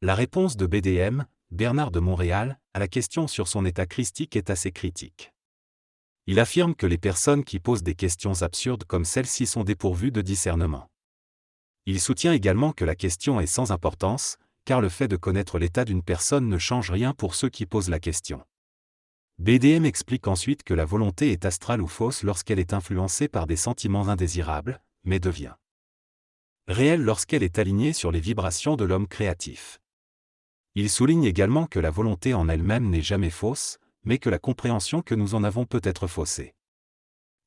La réponse de BDM, Bernard de Montréal, à la question sur son état christique est assez critique. Il affirme que les personnes qui posent des questions absurdes comme celle-ci sont dépourvues de discernement. Il soutient également que la question est sans importance, car le fait de connaître l'état d'une personne ne change rien pour ceux qui posent la question. BDM explique ensuite que la volonté est astrale ou fausse lorsqu'elle est influencée par des sentiments indésirables, mais devient réelle lorsqu'elle est alignée sur les vibrations de l'homme créatif. Il souligne également que la volonté en elle-même n'est jamais fausse, mais que la compréhension que nous en avons peut être faussée.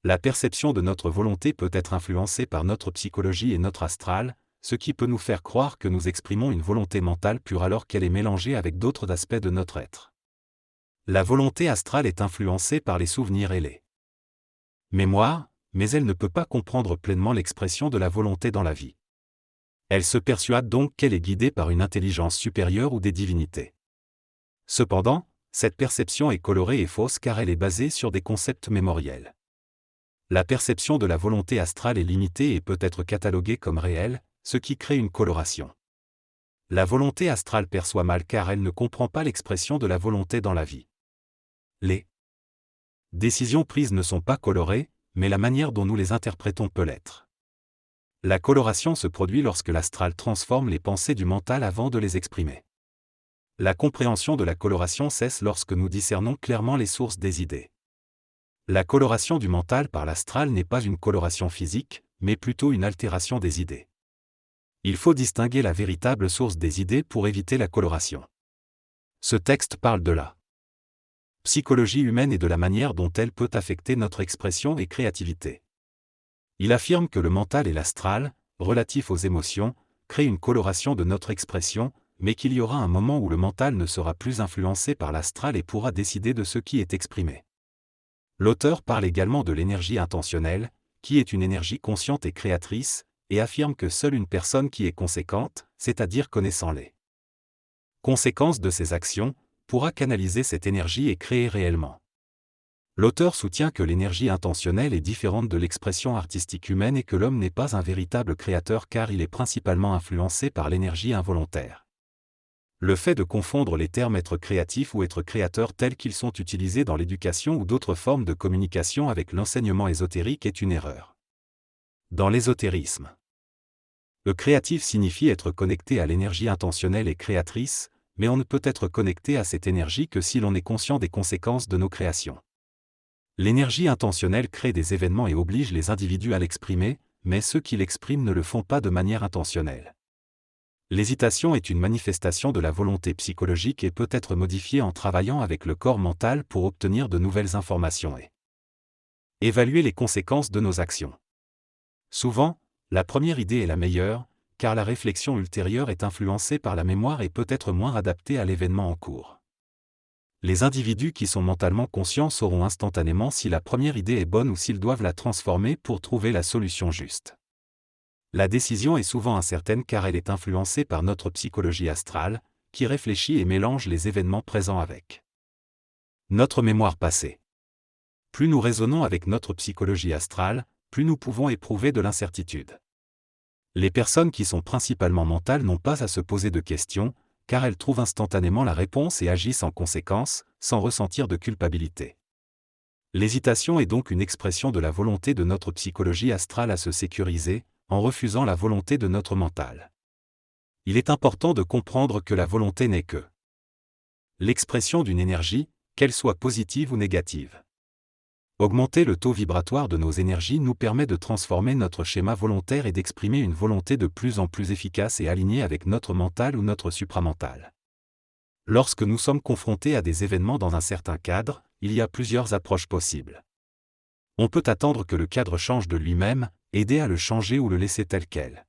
La perception de notre volonté peut être influencée par notre psychologie et notre astral, ce qui peut nous faire croire que nous exprimons une volonté mentale pure alors qu'elle est mélangée avec d'autres aspects de notre être. La volonté astrale est influencée par les souvenirs et les mémoires, mais elle ne peut pas comprendre pleinement l'expression de la volonté dans la vie. Elle se persuade donc qu'elle est guidée par une intelligence supérieure ou des divinités. Cependant, cette perception est colorée et fausse car elle est basée sur des concepts mémoriels. La perception de la volonté astrale est limitée et peut être cataloguée comme réelle, ce qui crée une coloration. La volonté astrale perçoit mal car elle ne comprend pas l'expression de la volonté dans la vie. Les décisions prises ne sont pas colorées, mais la manière dont nous les interprétons peut l'être. La coloration se produit lorsque l'astral transforme les pensées du mental avant de les exprimer. La compréhension de la coloration cesse lorsque nous discernons clairement les sources des idées. La coloration du mental par l'astral n'est pas une coloration physique, mais plutôt une altération des idées. Il faut distinguer la véritable source des idées pour éviter la coloration. Ce texte parle de la psychologie humaine et de la manière dont elle peut affecter notre expression et créativité. Il affirme que le mental et l'astral, relatifs aux émotions, créent une coloration de notre expression, mais qu'il y aura un moment où le mental ne sera plus influencé par l'astral et pourra décider de ce qui est exprimé. L'auteur parle également de l'énergie intentionnelle, qui est une énergie consciente et créatrice, et affirme que seule une personne qui est conséquente, c'est-à-dire connaissant les conséquences de ses actions, pourra canaliser cette énergie et créer réellement. L'auteur soutient que l'énergie intentionnelle est différente de l'expression artistique humaine et que l'homme n'est pas un véritable créateur car il est principalement influencé par l'énergie involontaire. Le fait de confondre les termes être créatif ou être créateur tels qu'ils sont utilisés dans l'éducation ou d'autres formes de communication avec l'enseignement ésotérique est une erreur. Dans l'ésotérisme, le créatif signifie être connecté à l'énergie intentionnelle et créatrice, mais on ne peut être connecté à cette énergie que si l'on est conscient des conséquences de nos créations. L'énergie intentionnelle crée des événements et oblige les individus à l'exprimer, mais ceux qui l'expriment ne le font pas de manière intentionnelle. L'hésitation est une manifestation de la volonté psychologique et peut être modifiée en travaillant avec le corps mental pour obtenir de nouvelles informations et évaluer les conséquences de nos actions. Souvent, la première idée est la meilleure, car la réflexion ultérieure est influencée par la mémoire et peut être moins adaptée à l'événement en cours. Les individus qui sont mentalement conscients sauront instantanément si la première idée est bonne ou s'ils doivent la transformer pour trouver la solution juste. La décision est souvent incertaine car elle est influencée par notre psychologie astrale, qui réfléchit et mélange les événements présents avec notre mémoire passée. Plus nous raisonnons avec notre psychologie astrale, plus nous pouvons éprouver de l'incertitude. Les personnes qui sont principalement mentales n'ont pas à se poser de questions, car elles trouvent instantanément la réponse et agissent en conséquence, sans ressentir de culpabilité. L'hésitation est donc une expression de la volonté de notre psychologie astrale à se sécuriser, en refusant la volonté de notre mental. Il est important de comprendre que la volonté n'est que l'expression d'une énergie, qu'elle soit positive ou négative. Augmenter le taux vibratoire de nos énergies nous permet de transformer notre schéma volontaire et d'exprimer une volonté de plus en plus efficace et alignée avec notre mental ou notre supramental. Lorsque nous sommes confrontés à des événements dans un certain cadre, il y a plusieurs approches possibles. On peut attendre que le cadre change de lui-même, aider à le changer ou le laisser tel quel.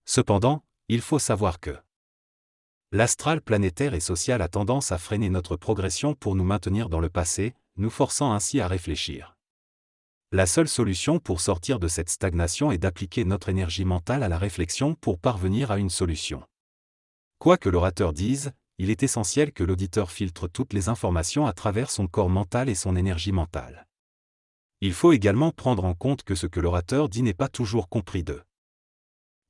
Cependant, il faut savoir que l'astral planétaire et social a tendance à freiner notre progression pour nous maintenir dans le passé, nous forçant ainsi à réfléchir. La seule solution pour sortir de cette stagnation est d'appliquer notre énergie mentale à la réflexion pour parvenir à une solution. Quoi que l'orateur dise, il est essentiel que l'auditeur filtre toutes les informations à travers son corps mental et son énergie mentale. Il faut également prendre en compte que ce que l'orateur dit n'est pas toujours compris de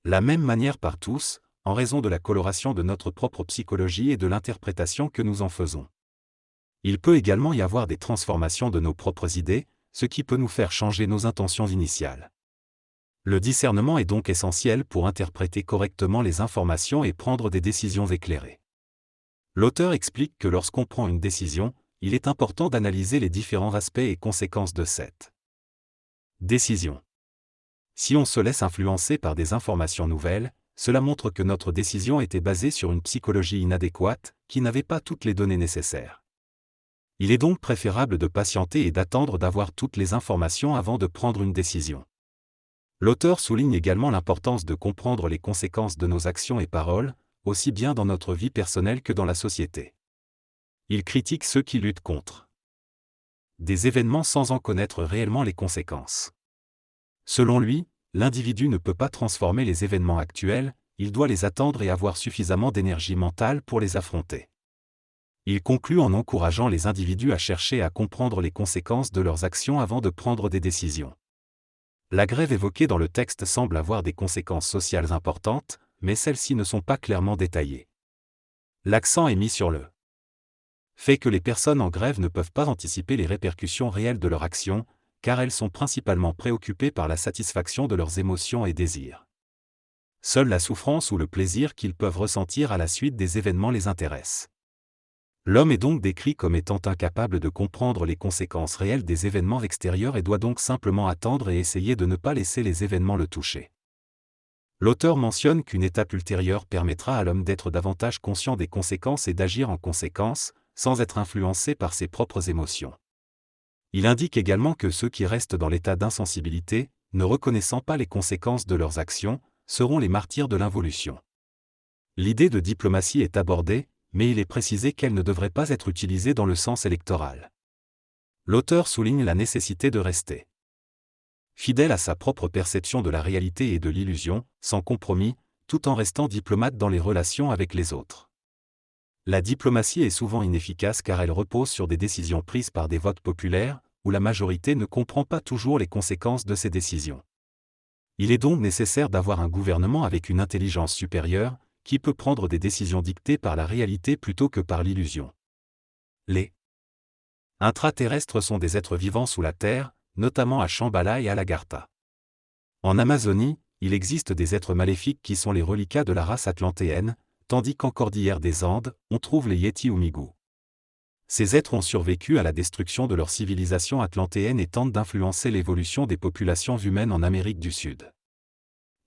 la même manière par tous, en raison de la coloration de notre propre psychologie et de l'interprétation que nous en faisons. Il peut également y avoir des transformations de nos propres idées, ce qui peut nous faire changer nos intentions initiales. Le discernement est donc essentiel pour interpréter correctement les informations et prendre des décisions éclairées. L'auteur explique que lorsqu'on prend une décision, il est important d'analyser les différents aspects et conséquences de cette décision. Si on se laisse influencer par des informations nouvelles, cela montre que notre décision était basée sur une psychologie inadéquate, qui n'avait pas toutes les données nécessaires. Il est donc préférable de patienter et d'attendre d'avoir toutes les informations avant de prendre une décision. L'auteur souligne également l'importance de comprendre les conséquences de nos actions et paroles, aussi bien dans notre vie personnelle que dans la société. Il critique ceux qui luttent contre des événements sans en connaître réellement les conséquences. Selon lui, l'individu ne peut pas transformer les événements actuels, il doit les attendre et avoir suffisamment d'énergie mentale pour les affronter. Il conclut en encourageant les individus à chercher à comprendre les conséquences de leurs actions avant de prendre des décisions. La grève évoquée dans le texte semble avoir des conséquences sociales importantes, mais celles-ci ne sont pas clairement détaillées. L'accent est mis sur le fait que les personnes en grève ne peuvent pas anticiper les répercussions réelles de leur action, car elles sont principalement préoccupées par la satisfaction de leurs émotions et désirs. Seule la souffrance ou le plaisir qu'ils peuvent ressentir à la suite des événements les intéressent. L'homme est donc décrit comme étant incapable de comprendre les conséquences réelles des événements extérieurs et doit donc simplement attendre et essayer de ne pas laisser les événements le toucher. L'auteur mentionne qu'une étape ultérieure permettra à l'homme d'être davantage conscient des conséquences et d'agir en conséquence, sans être influencé par ses propres émotions. Il indique également que ceux qui restent dans l'état d'insensibilité, ne reconnaissant pas les conséquences de leurs actions, seront les martyrs de l'involution. L'idée de diplomatie est abordée, mais il est précisé qu'elle ne devrait pas être utilisée dans le sens électoral. L'auteur souligne la nécessité de rester fidèle à sa propre perception de la réalité et de l'illusion, sans compromis, tout en restant diplomate dans les relations avec les autres. La diplomatie est souvent inefficace car elle repose sur des décisions prises par des votes populaires, où la majorité ne comprend pas toujours les conséquences de ces décisions. Il est donc nécessaire d'avoir un gouvernement avec une intelligence supérieure, qui peut prendre des décisions dictées par la réalité plutôt que par l'illusion. Les intraterrestres sont des êtres vivants sous la terre, notamment à Shambhala et à l'Agartha. En Amazonie, il existe des êtres maléfiques qui sont les reliquats de la race atlantéenne, tandis qu'en cordillère des Andes, on trouve les Yétis ou Migu. Ces êtres ont survécu à la destruction de leur civilisation atlantéenne et tentent d'influencer l'évolution des populations humaines en Amérique du Sud.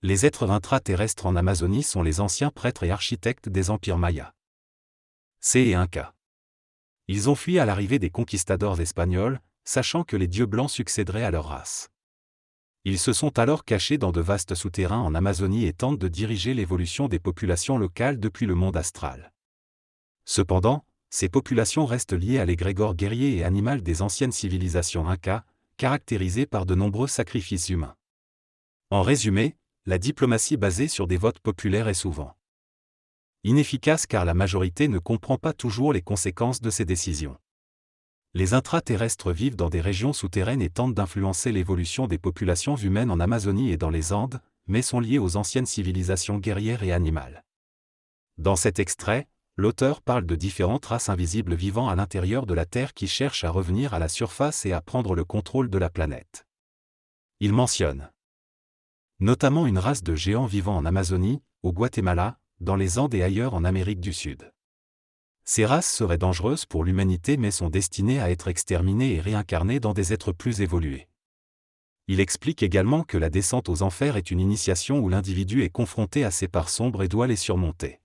Les êtres intraterrestres en Amazonie sont les anciens prêtres et architectes des empires mayas, C et Inca. Ils ont fui à l'arrivée des conquistadors espagnols, sachant que les dieux blancs succéderaient à leur race. Ils se sont alors cachés dans de vastes souterrains en Amazonie et tentent de diriger l'évolution des populations locales depuis le monde astral. Cependant, ces populations restent liées à l'égrégore guerrier et animal des anciennes civilisations Inca, caractérisées par de nombreux sacrifices humains. En résumé, la diplomatie basée sur des votes populaires est souvent inefficace car la majorité ne comprend pas toujours les conséquences de ces décisions. Les intraterrestres vivent dans des régions souterraines et tentent d'influencer l'évolution des populations humaines en Amazonie et dans les Andes, mais sont liés aux anciennes civilisations guerrières et animales. Dans cet extrait, l'auteur parle de différentes races invisibles vivant à l'intérieur de la Terre qui cherchent à revenir à la surface et à prendre le contrôle de la planète. Il mentionne notamment une race de géants vivant en Amazonie, au Guatemala, dans les Andes et ailleurs en Amérique du Sud. Ces races seraient dangereuses pour l'humanité mais sont destinées à être exterminées et réincarnées dans des êtres plus évolués. Il explique également que la descente aux enfers est une initiation où l'individu est confronté à ces parts sombres et doit les surmonter.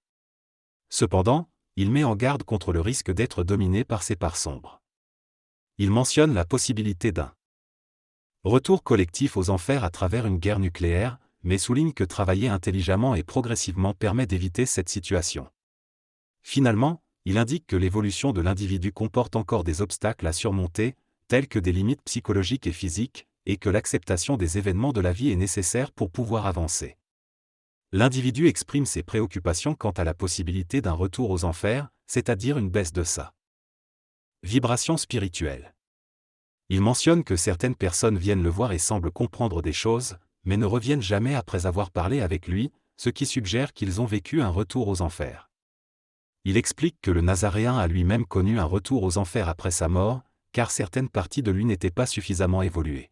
Cependant, il met en garde contre le risque d'être dominé par ces parts sombres. Il mentionne la possibilité d'un retour collectif aux enfers à travers une guerre nucléaire, mais souligne que travailler intelligemment et progressivement permet d'éviter cette situation. Finalement, il indique que l'évolution de l'individu comporte encore des obstacles à surmonter, tels que des limites psychologiques et physiques, et que l'acceptation des événements de la vie est nécessaire pour pouvoir avancer. L'individu exprime ses préoccupations quant à la possibilité d'un retour aux enfers, c'est-à-dire une baisse de sa vibration spirituelle. Il mentionne que certaines personnes viennent le voir et semblent comprendre des choses, mais ne reviennent jamais après avoir parlé avec lui, ce qui suggère qu'ils ont vécu un retour aux enfers. Il explique que le Nazaréen a lui-même connu un retour aux enfers après sa mort, car certaines parties de lui n'étaient pas suffisamment évoluées.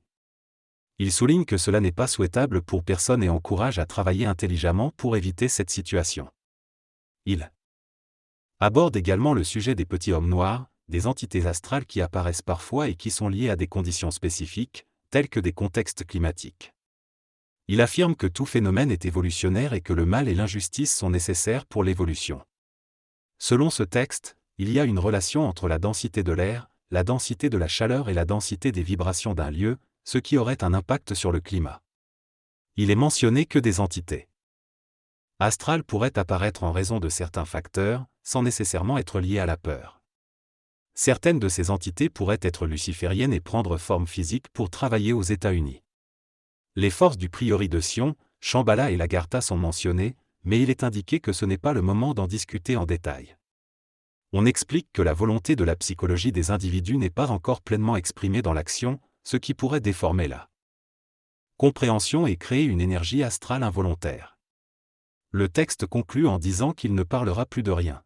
Il souligne que cela n'est pas souhaitable pour personne et encourage à travailler intelligemment pour éviter cette situation. Il aborde également le sujet des petits hommes noirs, des entités astrales qui apparaissent parfois et qui sont liées à des conditions spécifiques, telles que des contextes climatiques. Il affirme que tout phénomène est évolutionnaire et que le mal et l'injustice sont nécessaires pour l'évolution. Selon ce texte, il y a une relation entre la densité de l'air, la densité de la chaleur et la densité des vibrations d'un lieu, ce qui aurait un impact sur le climat. Il est mentionné que des entités astrales pourraient apparaître en raison de certains facteurs, sans nécessairement être liées à la peur. Certaines de ces entités pourraient être lucifériennes et prendre forme physique pour travailler aux États-Unis. Les forces du Priori de Sion, Shambhala et l'Agartha sont mentionnées, mais il est indiqué que ce n'est pas le moment d'en discuter en détail. On explique que la volonté de la psychologie des individus n'est pas encore pleinement exprimée dans l'action, ce qui pourrait déformer la compréhension et créer une énergie astrale involontaire. Le texte conclut en disant qu'il ne parlera plus de rien.